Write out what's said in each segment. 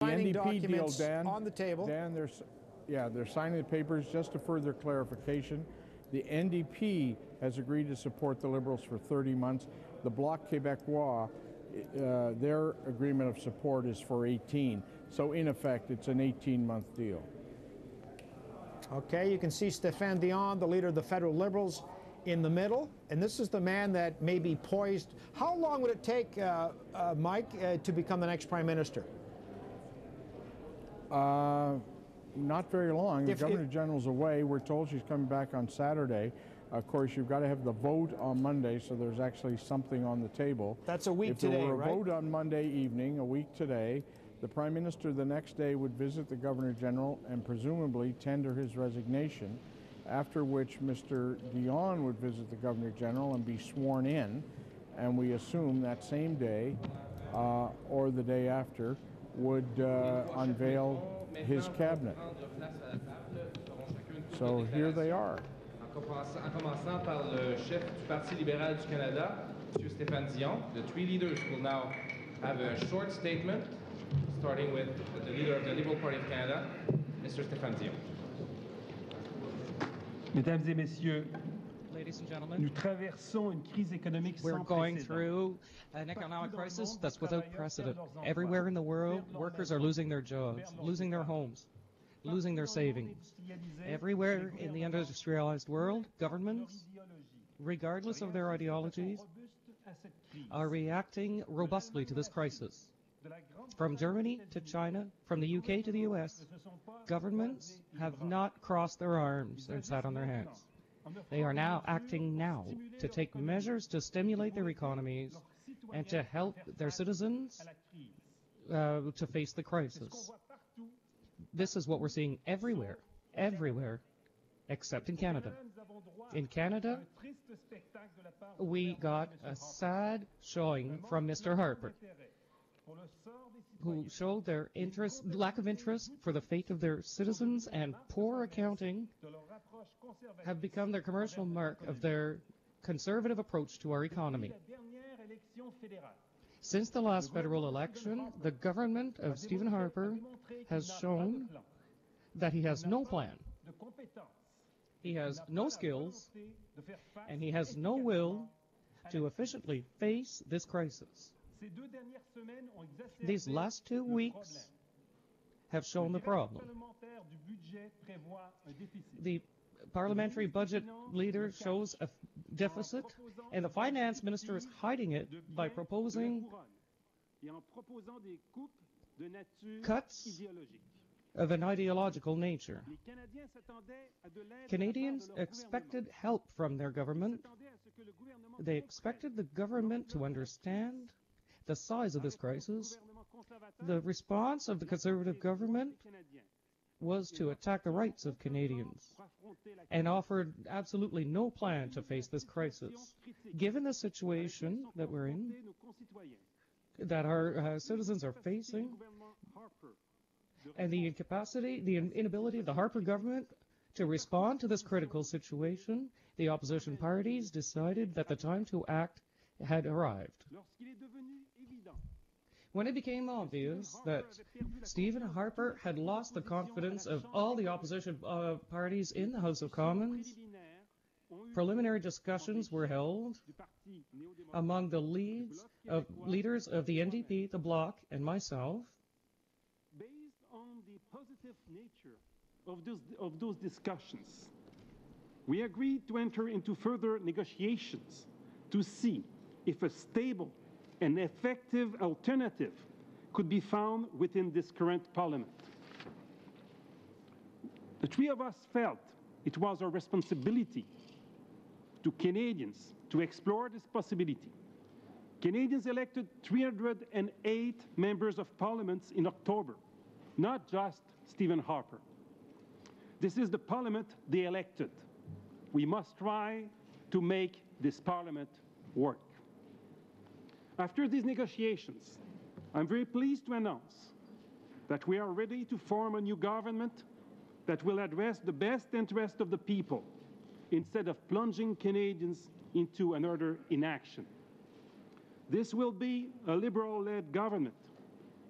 signing NDP documents deal, Dan, on the table. Dan, they're signing the papers. Just a further clarification, the NDP has agreed to support the Liberals for 30 months. The Bloc Québécois, their agreement of support is for 18. So in effect, it's an 18-month deal. Okay, you can see Stéphane Dion, the leader of the federal Liberals, in the middle, and this is the man that may be poised. How long would it take, Mike, to become the next prime minister? Not very long. The Governor General's away. We're told she's coming back on Saturday. Of course, you've got to have the vote on Monday, so there's actually something on the table. That's a week today, right? If there were a vote on Monday evening, a week today, the Prime Minister the next day would visit the Governor General and presumably tender his resignation, after which Mr. Dion would visit the Governor General and be sworn in, and we assume that same day or the day after would unveil his cabinet. So here they are. En commençant par le chef du Parti libéral du Canada, M. Stéphane Dion. The three leaders will now have a short statement, starting with the leader of the Liberal Party of Canada, Mr. Stéphane Dion. Mesdames et messieurs, ladies and gentlemen, nous traversons une crise économique we're sans going précédent. through an economic crisis that's without precedent. Everywhere in the world, workers are losing their jobs, losing their homes, losing their savings. Everywhere in the industrialized world, governments, regardless of their ideologies, are reacting robustly to this crisis. From Germany to China, from the UK to the US, governments have not crossed their arms and sat on their hands. They are now acting now to take measures to stimulate their economies and to help their citizens to face the crisis. This is what we're seeing everywhere, except in Canada. In Canada, we got a sad showing from Mr. Harper, who showed their lack of interest for the fate of their citizens, and poor accounting have become their commercial mark of their conservative approach to our economy. Since the last federal election, the government of Stephen Harper has shown that he has no plan, he has no skills, and he has no will to efficiently face this crisis. These last 2 weeks have shown the problem. The parliamentary budget leader shows a deficit, and the finance minister is hiding it by proposing cuts of an ideological nature. Canadians expected help from their government. They expected the government to understand the size of this crisis. The response of the Conservative government was to attack the rights of Canadians and offered absolutely no plan to face this crisis. Given the situation that we're in, that our citizens are facing, and the inability of the Harper government to respond to this critical situation, the opposition parties decided that the time to act had arrived. When it became obvious that Stephen Harper had lost the confidence of all the opposition parties in the House of Commons, preliminary discussions were held among the leaders of the NDP, the Bloc, and myself. Based on the positive nature of those discussions, we agreed to enter into further negotiations to see if a stable and effective alternative could be found within this current Parliament. The three of us felt it was our responsibility to Canadians to explore this possibility. Canadians elected 308 members of Parliament in October, not just Stephen Harper. This is the Parliament they elected. We must try to make this Parliament work. After these negotiations, I'm very pleased to announce that we are ready to form a new government that will address the best interest of the people instead of plunging Canadians into another inaction. This will be a Liberal-led government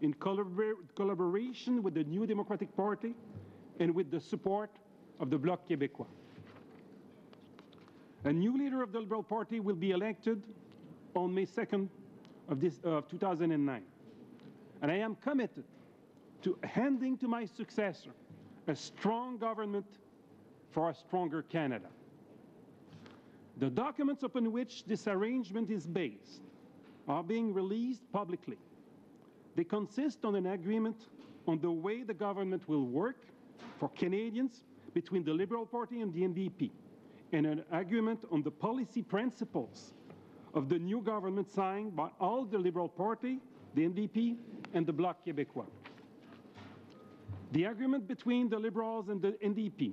in collaboration with the New Democratic Party and with the support of the Bloc Québécois. A new leader of the Liberal Party will be elected on May 2nd of 2009. And I am committed to handing to my successor a strong government for a stronger Canada. The documents upon which this arrangement is based are being released publicly. They consist on an agreement on the way the government will work for Canadians between the Liberal Party and the NDP, and an agreement on the policy principles of the new government signed by all the Liberal Party, the NDP, and the Bloc Québécois. The agreement between the Liberals and the NDP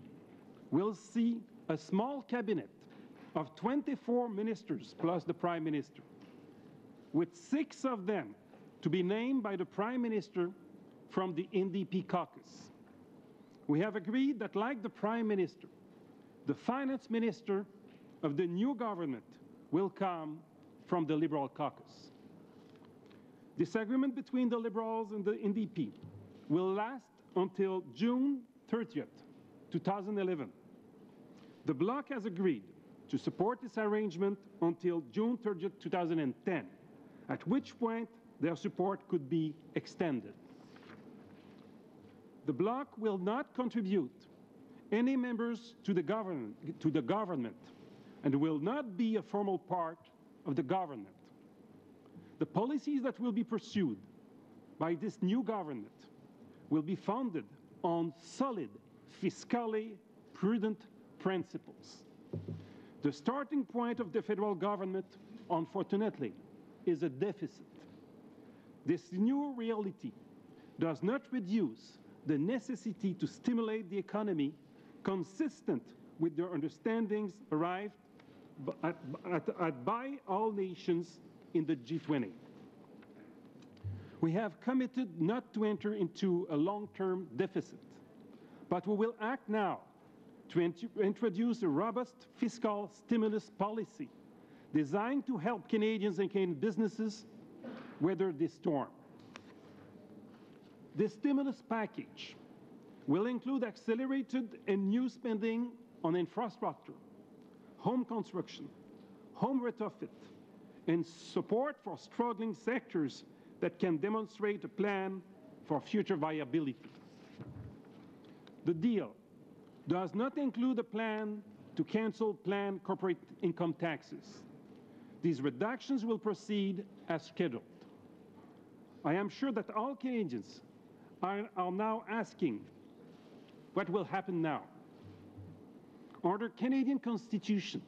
will see a small cabinet of 24 ministers plus the Prime Minister, with 6 of them to be named by the Prime Minister from the NDP caucus. We have agreed that, like the Prime Minister, the Finance Minister of the new government will come from the Liberal caucus. This agreement between the Liberals and the NDP will last until June 30th, 2011. The Bloc has agreed to support this arrangement until June 30th, 2010, at which point their support could be extended. The Bloc will not contribute any members to the government and will not be a formal part of the government. The policies that will be pursued by this new government will be founded on solid, fiscally prudent principles. The starting point of the federal government, unfortunately, is a deficit. This new reality does not reduce the necessity to stimulate the economy consistent with the understandings arrived at by all nations in the G20. We have committed not to enter into a long-term deficit, but we will act now to introduce a robust fiscal stimulus policy designed to help Canadians and Canadian businesses weather this storm. This stimulus package will include accelerated and new spending on infrastructure, home construction, home retrofit, and support for struggling sectors that can demonstrate a plan for future viability. The deal does not include a plan to cancel planned corporate income taxes. These reductions will proceed as scheduled. I am sure that all Canadians are now asking what will happen now. Under Canadian Constitution,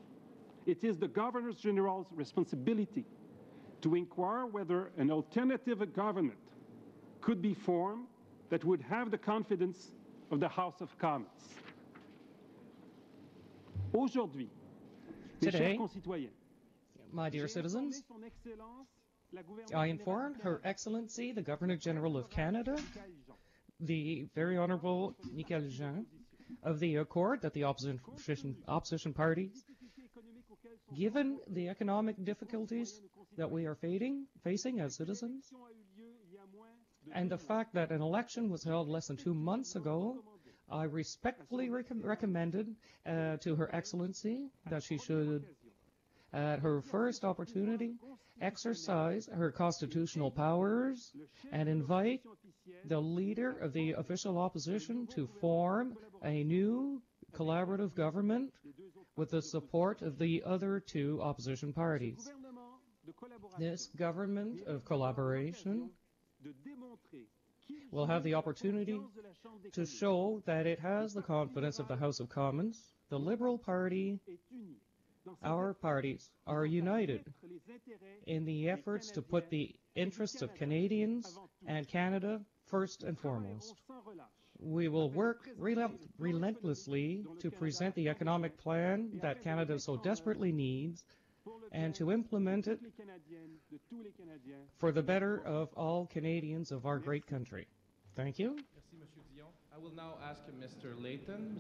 it is the Governor General's responsibility to inquire whether an alternative government could be formed that would have the confidence of the House of Commons. Aujourd'hui, mes chers concitoyens, my dear citizens, I inform Her Excellency, the Governor-General of Canada, the Very Honourable Michael Jean, of the accord that the opposition parties, given the economic difficulties that we are facing as citizens, and the fact that an election was held less than 2 months ago, I respectfully recommended to Her Excellency that she should, at her first opportunity, exercise her constitutional powers and invite the leader of the official opposition to form a new collaborative government with the support of the other 2 opposition parties. This government of collaboration will have the opportunity to show that it has the confidence of the House of Commons. The Liberal Party, our parties, are united in the efforts to put the interests of Canadians and Canada first and foremost. We will work relentlessly to present the economic plan that Canada so desperately needs and to implement it for the better of all Canadians of our great country. Thank you. Merci, Monsieur Dion. I will now ask Mr. Layton.